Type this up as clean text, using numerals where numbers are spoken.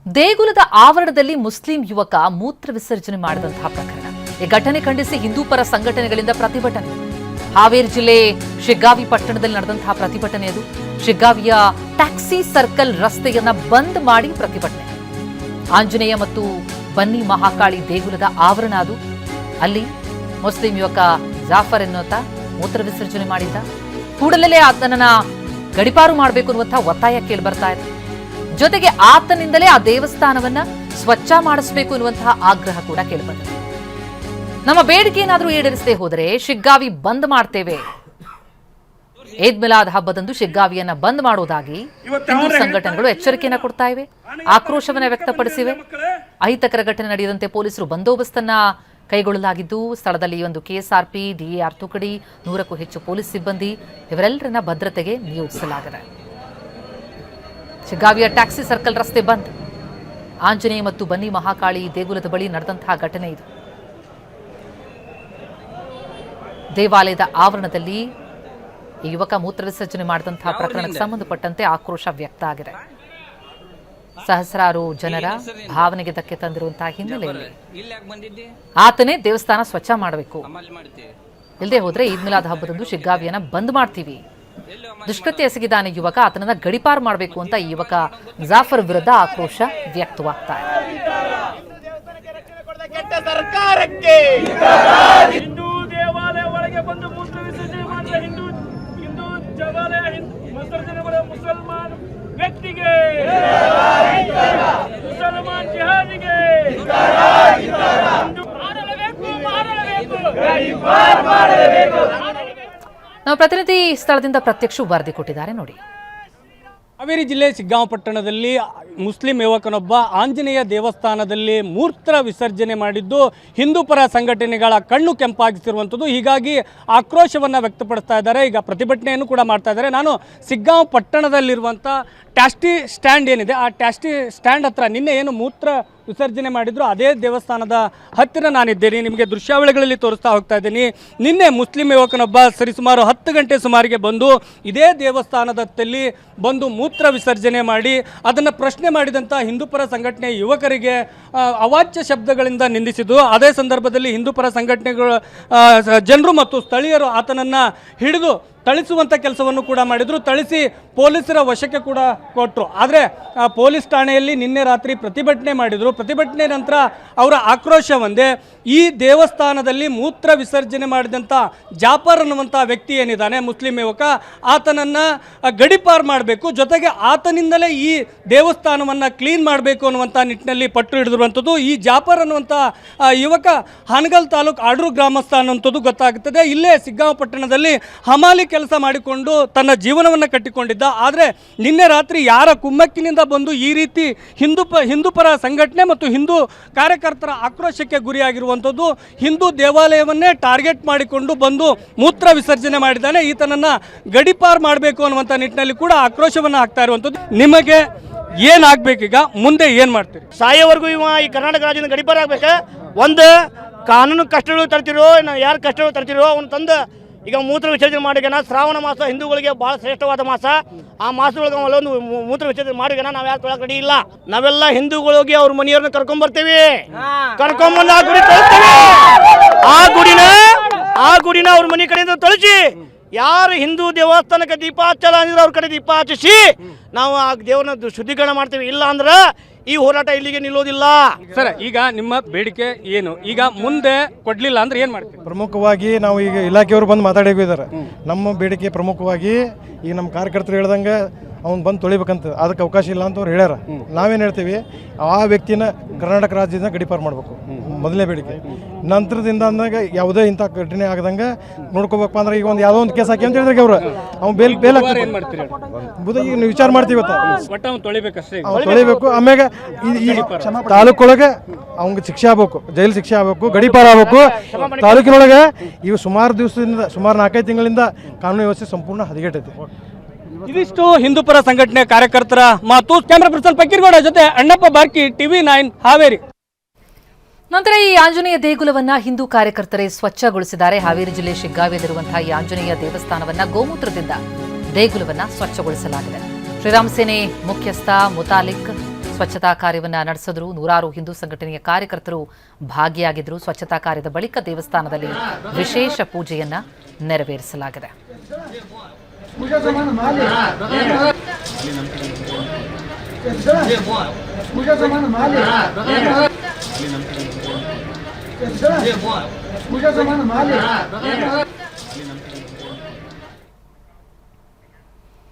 ದೇಗುಲದ ಆವರಣದಲ್ಲಿ ಮುಸ್ಲಿಂ ಯುವಕ ಮೂತ್ರ ವಿಸರ್ಜನೆ ಮಾಡಿದಂತಹ ಪ್ರಕರಣ. ಈ ಘಟನೆ ಖಂಡಿಸಿ ಹಿಂದೂ ಪರ ಸಂಘಟನೆಗಳಿಂದ ಪ್ರತಿಭಟನೆ. ಹಾವೇರಿ ಜಿಲ್ಲೆ ಶಿಗ್ಗಾವಿ ಪಟ್ಟಣದಲ್ಲಿ ನಡೆದಂತಹ ಪ್ರತಿಭಟನೆ ಅದು. ಶಿಗ್ಗಾವಿಯ ಟ್ಯಾಕ್ಸಿ ಸರ್ಕಲ್ ರಸ್ತೆಯನ್ನ ಬಂದ್ ಮಾಡಿ ಪ್ರತಿಭಟನೆ. ಆಂಜನೇಯ ಮತ್ತು ಬನ್ನಿ ಮಹಾಕಾಳಿ ದೇಗುಲದ ಆವರಣ ಅದು. ಅಲ್ಲಿ ಮುಸ್ಲಿಂ ಯುವಕ ಜಾಫರ್ ಎನ್ನುವಂತ ಮೂತ್ರ ವಿಸರ್ಜನೆ ಮಾಡಿದ್ದ. ಕೂಡಲೇ ಆತನನ್ನ ಗಡಿಪಾರು ಮಾಡಬೇಕು ಅನ್ನುವಂತಹ ಒತ್ತಾಯ ಕೇಳಿಬರ್ತಾ ಇದೆ. ಜೊತೆಗೆ ಆತನಿಂದಲೇ ಆ ದೇವಸ್ಥಾನವನ್ನ ಸ್ವಚ್ಛ ಮಾಡಿಸಬೇಕು ಎನ್ನುವಂತಹ ಆಗ್ರಹ ಕೂಡ ಕೇಳಿಬಂದಿದೆ. ನಮ್ಮ ಬೇಡಿಕೆ ಏನಾದರೂ ಈಡೇರಿಸದೆ ಹೋದರೆ ಶಿಗ್ಗಾವಿ ಬಂದ್ ಮಾಡ್ತೇವೆ. ಈದ್ ಮಿಲಾದ್ ಹಬ್ಬದಂದು ಶಿಗ್ಗಾವಿಯನ್ನ ಬಂದ್ ಮಾಡುವುದಾಗಿ ಹಿಂದೂ ಸಂಘಟನೆಗಳು ಎಚ್ಚರಿಕೆಯನ್ನ ಕೊಡ್ತಾ ಇವೆ, ಆಕ್ರೋಶವನ್ನ ವ್ಯಕ್ತಪಡಿಸಿವೆ. ಅಹಿತಕರ ಘಟನೆ ನಡೆಯದಂತೆ ಪೊಲೀಸರು ಬಂದೋಬಸ್ತನ್ನ ಕೈಗೊಳ್ಳಲಾಗಿದ್ದು, ಸ್ಥಳದಲ್ಲಿ ಒಂದು ಕೆಎಸ್ಆರ್ಪಿ, ಡಿಎಆರ್ ತುಕಡಿ, 100ಕ್ಕೂ ಹೆಚ್ಚು ಪೊಲೀಸ್ ಸಿಬ್ಬಂದಿ ಇವರೆಲ್ಲರನ್ನ ಭದ್ರತೆಗೆ ನಿಯೋಜಿಸಲಾಗಿದೆ. ಶಿಗ್ಗಾವಿಯ ಟ್ಯಾಕ್ಸಿ ಸರ್ಕಲ್ ರಸ್ತೆ ಬಂದ್. ಆಂಜನೇಯ ಮತ್ತು ಬನ್ನಿ ಮಹಾಕಾಳಿ ದೇಗುಲದ ಬಳಿ ನಡೆದಂತಹ ಘಟನೆ ಇದು. ದೇವಾಲಯದ ಆವರಣದಲ್ಲಿ ಈ ಯುವಕ ಮೂತ್ರ ವಿಸರ್ಜನೆ ಮಾಡಿದಂತಹ ಪ್ರಕರಣಕ್ಕೆ ಸಂಬಂಧಪಟ್ಟಂತೆ ಆಕ್ರೋಶ ವ್ಯಕ್ತ ಆಗಿದೆ. ಸಹಸ್ರಾರು ಜನರ ಭಾವನೆಗೆ ಧಕ್ಕೆ ತಂದಿರುವಂತಹ ಹಿನ್ನೆಲೆಯಲ್ಲಿ ಆತನೇ ದೇವಸ್ಥಾನ ಸ್ವಚ್ಛ ಮಾಡಬೇಕು, ಇಲ್ಲದೆ ಹೋದ್ರೆ ಈದ್ ಮಿಲಾದ್ ಹಬ್ಬದಂದು ಶಿಗ್ಗಾವಿಯನ್ನ ಬಂದ್ ಮಾಡ್ತೀವಿ. ದುಷ್ಕೃತ್ಯ ಎಸಗಿದಾನೆ ಯುವಕ, ಆತನನ್ನ ಗಡಿಪಾರು ಮಾಡಬೇಕು ಅಂತ ಈ ಯುವಕ ಜಾಫರ್ ವಿರುದ್ಧ ಆಕ್ರೋಶ ವ್ಯಕ್ತವಾಗ್ತಾ ಇದೆ. ಹಿಂದೂ ದೇವಾಲಯ ಒಳಗೆ ಬಂದು ಮೂತ್ರ ವಿಸರ್ಜನೆ ಮಾಡಿದ ಹಿಂದೂ ದೇವಾಲಯ ವಿಸರ್ಜನೆ ಮಾಡಿದ ಮುಸಲ್ಮಾನ್ ವ್ಯಕ್ತಿಗೆ, ಮುಸಲ್ಮಾನ್ ಜಿಹಾದಿಗೆ ನಾವು ಪ್ರತಿನಿಧಿ ಸ್ಥಳದಿಂದ ಪ್ರತ್ಯಕ್ಷ ವರದಿ ಕೊಟ್ಟಿದ್ದಾರೆ ನೋಡಿ. ಹಾವೇರಿ ಜಿಲ್ಲೆ ಶಿಗ್ಗಾಂವ ಪಟ್ಟಣದಲ್ಲಿ ಮುಸ್ಲಿಂ ಯುವಕನೊಬ್ಬ ಆಂಜನೇಯ ದೇವಸ್ಥಾನದಲ್ಲಿ ಮೂತ್ರ ವಿಸರ್ಜನೆ ಮಾಡಿದ್ದು ಹಿಂದೂ ಪರ ಸಂಘಟನೆಗಳ ಕಣ್ಣು ಕೆಂಪಾಗಿಸಿರುವಂಥದ್ದು. ಹೀಗಾಗಿ ಆಕ್ರೋಶವನ್ನು ವ್ಯಕ್ತಪಡಿಸ್ತಾ ಇದ್ದಾರೆ. ಈಗ ಪ್ರತಿಭಟನೆಯನ್ನು ಕೂಡ ಮಾಡ್ತಾ ಇದ್ದಾರೆ. ನಾನು ಶಿಗ್ಗಾಂವ ಪಟ್ಟಣದಲ್ಲಿರುವಂಥ ಟ್ಯಾಕ್ಸಿ ಸ್ಟ್ಯಾಂಡ್ ಏನಿದೆ, ಆ ಟ್ಯಾಕ್ಸಿ ಸ್ಟ್ಯಾಂಡ್ ಹತ್ರ ನಿನ್ನೆ ಏನು ಮೂತ್ರ ವಿಸರ್ಜನೆ ಮಾಡಿದ್ರು ಅದೇ ದೇವಸ್ಥಾನದ ಹತ್ತಿರ ನಾನಿದ್ದೇನೆ. ನಿಮಗೆ ದೃಶ್ಯಾವಳಿಗಳಲ್ಲಿ ತೋರಿಸ್ತಾ ಹೋಗ್ತಾ ಇದ್ದೀನಿ. ನಿನ್ನೆ ಮುಸ್ಲಿಂ ಯುವಕನೊಬ್ಬ ಸರಿಸುಮಾರು 10 ಗಂಟೆ ಸುಮಾರಿಗೆ ಬಂದು ಇದೇ ದೇವಸ್ಥಾನದಲ್ಲಿ ಬಂದು ಮೂತ್ರ ವಿಸರ್ಜನೆ ಮಾಡಿ ಅದನ್ನು ಪ್ರಶ್ನೆ ಮಾಡಿದಂಥ ಹಿಂದೂಪರ ಸಂಘಟನೆ ಯುವಕರಿಗೆ ಅವಾಚ್ಯ ಶಬ್ದಗಳಿಂದ ನಿಂದಿಸಿದ್ದು. ಅದೇ ಸಂದರ್ಭದಲ್ಲಿ ಹಿಂದೂಪರ ಸಂಘಟನೆಗಳ ಜನರು ಮತ್ತು ಸ್ಥಳೀಯರು ಆತನನ್ನು ಹಿಡಿದು ಥಳಿಸುವಂಥ ಕೆಲಸವನ್ನು ಕೂಡ ಮಾಡಿದರು. ಥಳಿಸಿ ಪೊಲೀಸರ ವಶಕ್ಕೆ ಕೂಡ ಕೊಟ್ಟರು. ಆದರೆ ಪೊಲೀಸ್ ಠಾಣೆಯಲ್ಲಿ ನಿನ್ನೆ ರಾತ್ರಿ ಪ್ರತಿಭಟನೆ ಮಾಡಿದರು. ಪ್ರತಿಭಟನೆ ನಂತರ ಅವರ ಆಕ್ರೋಶ ಒಂದೇ, ಈ ದೇವಸ್ಥಾನದಲ್ಲಿ ಮೂತ್ರ ವಿಸರ್ಜನೆ ಮಾಡಿದಂಥ ಜಾಫರ್ ಅನ್ನುವಂಥ ವ್ಯಕ್ತಿ ಏನಿದ್ದಾನೆ ಮುಸ್ಲಿಂ ಯುವಕ, ಆತನನ್ನು ಗಡಿಪಾರು ಮಾಡಬೇಕು, ಜೊತೆಗೆ ಆತನಿಂದಲೇ ಈ ದೇವಸ್ಥಾನವನ್ನು ಕ್ಲೀನ್ ಮಾಡಬೇಕು ಅನ್ನುವಂಥ ನಿಟ್ಟಿನಲ್ಲಿ ಪಟ್ಟು ಹಿಡಿದಿರುವಂಥದ್ದು. ಈ ಜಾಫರ್ ಅನ್ನುವಂಥ ಯುವಕ ಹಾನಗಲ್ ತಾಲೂಕು ಆಡ್ರು ಗ್ರಾಮಸ್ಥ ಅನ್ನುವಂಥದ್ದು ಗೊತ್ತಾಗುತ್ತದೆ. ಇಲ್ಲೇ ಶಿಗ್ಗಾಂವ ಪಟ್ಟಣದಲ್ಲಿ ಹಮಾಲಿ ಕೆಲಸ ಮಾಡಿಕೊಂಡು ತನ್ನ ಜೀವನವನ್ನು ಕಟ್ಟಿಕೊಂಡಿದ್ದ. ಆದರೆ ನಿನ್ನೆ ರಾತ್ರಿ ಯಾರ ಕುಮ್ಮಕ್ಕಿನಿಂದ ಬಂದು ಈ ರೀತಿ ಹಿಂದೂಪರ ಸಂಘಟನೆ ಮತ್ತು ಹಿಂದೂ ಕಾರ್ಯಕರ್ತರ ಆಕ್ರೋಶಕ್ಕೆ ಗುರಿಯಾಗಿರುವಂಥದ್ದು. ಹಿಂದೂ ದೇವಾಲಯವನ್ನೇ ಟಾರ್ಗೆಟ್ ಮಾಡಿಕೊಂಡು ಬಂದು ಮೂತ್ರ ವಿಸರ್ಜನೆ ಮಾಡಿದ್ದಾನೆ, ಈತನನ್ನು ಗಡಿಪಾರು ಮಾಡಬೇಕು ಅನ್ನುವಂಥ ನಿಟ್ಟಿನಲ್ಲಿ ಕೂಡ ಆಕ್ರೋಶವನ್ನು ಹಾಕ್ತಾ ಇರುವಂಥದ್ದು. ನಿಮಗೆ ಏನಾಗಬೇಕೀಗ, ಮುಂದೆ ಏನು ಮಾಡ್ತೀರಿ? ಸಾಯೋವರೆಗೂ ಈ ಕರ್ನಾಟಕ ರಾಜ್ಯದಿಂದ ಗಡಿಪಾರ ಆಗ್ಬೇಕು. ಒಂದು ಕಾನೂನು ಕಷ್ಟಗಳು ತರ್ತಿರೋ, ಯಾರು ಕಷ್ಟಗಳು ತರ್ತಿರೋ ಅವ್ನು ತಂದು ಈಗ ಮೂತ್ರ ವಿಸರ್ಜನೆ ಮಾಡಿಗನ ಶ್ರಾವಣ ಮಾಸ ಹಿಂದೂಗಳಿಗೆ ಬಹಳ ಶ್ರೇಷ್ಠವಾದ ಮಾಸ. ಆ ಮಾಸದೊಳಗೆ ಅಲ್ಲೊಂದು ಮೂತ್ರ ವಿಸರ್ಜನೆ ಮಾಡಿಗನ ನಾವು ಯಾರು ತೊಳಕ್ ರೆಡಿ ಇಲ್ಲ. ನಾವೆಲ್ಲ ಹಿಂದೂಗಳಿಗೆ ಅವ್ರ ಮನೆಯವ್ರನ್ನ ಕರ್ಕೊಂಡ್ಬರ್ತೀವಿ, ಕರ್ಕೊಂಡ್ಬಂದು ಆ ಗುಡಿ ತೊಳಿಸ್ತೀವಿ. ಆ ಗುಡಿನ ಅವ್ರ ಮನೆ ಕಡೆಯಿಂದ ತೊಳಿಸಿ, ಯಾರು ಹಿಂದೂ ದೇವಸ್ಥಾನಕ್ಕೆ ದೀಪ ಹಚ್ಚಲ್ಲ ಅಂದ್ರೆ ಅವ್ರ ಕಡೆ ದೀಪ ಹಚ್ಚಿಸಿ ನಾವು ಆ ದೇವ್ರನ್ನ ಶುದ್ಧೀಕರಣ ಮಾಡ್ತೀವಿ. ಇಲ್ಲ ಅಂದ್ರೆ ಈ ಹೋರಾಟ ಇಲ್ಲಿಗೆ ನಿಲ್ಲೋದಿಲ್ಲ. ಸರ್, ಈಗ ನಿಮ್ಮ ಬೇಡಿಕೆ ಏನು? ಈಗ ಮುಂದೆ ಕೊಡ್ಲಿಲ್ಲ ಅಂದ್ರೆ ಏನು ಮಾಡ್ತೀವಿ? ಪ್ರಮುಖವಾಗಿ ನಾವು ಈಗ ಇಲಾಖೆಯವರು ಬಂದು ಮಾತಾಡಿದ್ದಾರೆ. ನಮ್ಮ ಬೇಡಿಕೆ ಪ್ರಮುಖವಾಗಿ ಈಗ ನಮ್ಮ ಕಾರ್ಯಕರ್ತರು ಹೇಳ್ದಂಗೆ ಅವ್ನು ಬಂದು ತೊಳಿಬೇಕಂತ, ಅದಕ್ಕೆ ಅವಕಾಶ ಇಲ್ಲ ಅಂತ ಅವ್ರು ಹೇಳ್ಯಾರ. ನಾವೇನು ಹೇಳ್ತೀವಿ, ಆ ವ್ಯಕ್ತಿನ ಕರ್ನಾಟಕ ರಾಜ್ಯದಿಂದ ಗಡಿಪಾರು ಮಾಡಬೇಕು, ಮೊದಲನೇ ಬೇಡಿಕೆ. ನಂತರದಿಂದ ಅಂದಾಗ ಯಾವುದೇ ಇಂಥ ಘಟನೆ ಆಗದಂಗೆ ನೋಡ್ಕೋಬೇಕಪ್ಪ ಅಂದ್ರೆ ಈಗ ಒಂದು ಯಾವುದೋ ಒಂದು ಕೇಸ್ ಹಾಕಿ ಅಂತ ಹೇಳಿದ್ರೆ ಅವ್ರು ಅವ್ನು ಬೇಲ್ ಬುಧ ಈಗ ನೀವು ವಿಚಾರ ಮಾಡ್ತೀವಿ ತೊಳಿಬೇಕು. ಆಮ್ಯಾಗ ತಾಲೂಕೊಳಗೆ ಅವ್ನಿಗೆ ಶಿಕ್ಷೆ ಆಗ್ಬೇಕು, ಜೈಲು ಶಿಕ್ಷೆ ಆಗ್ಬೇಕು, ಗಡಿಪಾರು ಆಗ್ಬೇಕು. ತಾಲೂಕಿನೊಳಗೆ ಇವು ಸುಮಾರು ದಿವಸದಿಂದ, ಸುಮಾರು 4-5 ತಿಂಗಳಿಂದ ಕಾನೂನು ವ್ಯವಸ್ಥೆ ಸಂಪೂರ್ಣ ಹದಗೆಟ್ಟೈತೆ. ಇದಿಷ್ಟು ಹಿಂದೂಪರ ಸಂಘಟನೆ ಕಾರ್ಯಕರ್ತರ ಮಾತು. ಕ್ಯಾಮರಾ ಪರ್ಸನ್ ಪಕ್ಕೀರ್ಗೌಡ ಜೊತೆ ಅಣ್ಣಪ್ಪ ಬಾರ್ಕಿ, TV9 ಹಾವೇರಿ. ನಂತರ ಈ ಆಂಜನೇಯ ದೇಗುಲವನ್ನ ಹಿಂದೂ ಕಾರ್ಯಕರ್ತರೇ ಸ್ವಚ್ಛಗೊಳಿಸಿದ್ದಾರೆ. ಹಾವೇರಿ ಜಿಲ್ಲೆ ಶಿಗ್ಗಾವಿಯಲ್ಲಿರುವಂತಹ ಈ ಆಂಜನೇಯ ದೇವಸ್ಥಾನವನ್ನ ಗೋಮೂತ್ರದಿಂದ ದೇಗುಲವನ್ನ ಸ್ವಚ್ಛಗೊಳಿಸಲಾಗಿದೆ. ಶ್ರೀರಾಮ್ ಸೇನೆ ಮುಖ್ಯಸ್ಥ ಮುತಾಲಿಕ್ ಸ್ವಚ್ಛತಾ ಕಾರ್ಯವನ್ನು ನಡೆಸಿದ್ರು. ನೂರಾರು ಹಿಂದೂ ಸಂಘಟನೆಯ ಕಾರ್ಯಕರ್ತರು ಭಾಗಿಯಾಗಿದ್ದರು. ಸ್ವಚ್ಛತಾ ಕಾರ್ಯದ ಬಳಿಕ ದೇವಸ್ಥಾನದಲ್ಲಿ ವಿಶೇಷ ಪೂಜೆಯನ್ನ ನೆರವೇರಿಸಲಾಗಿದೆ.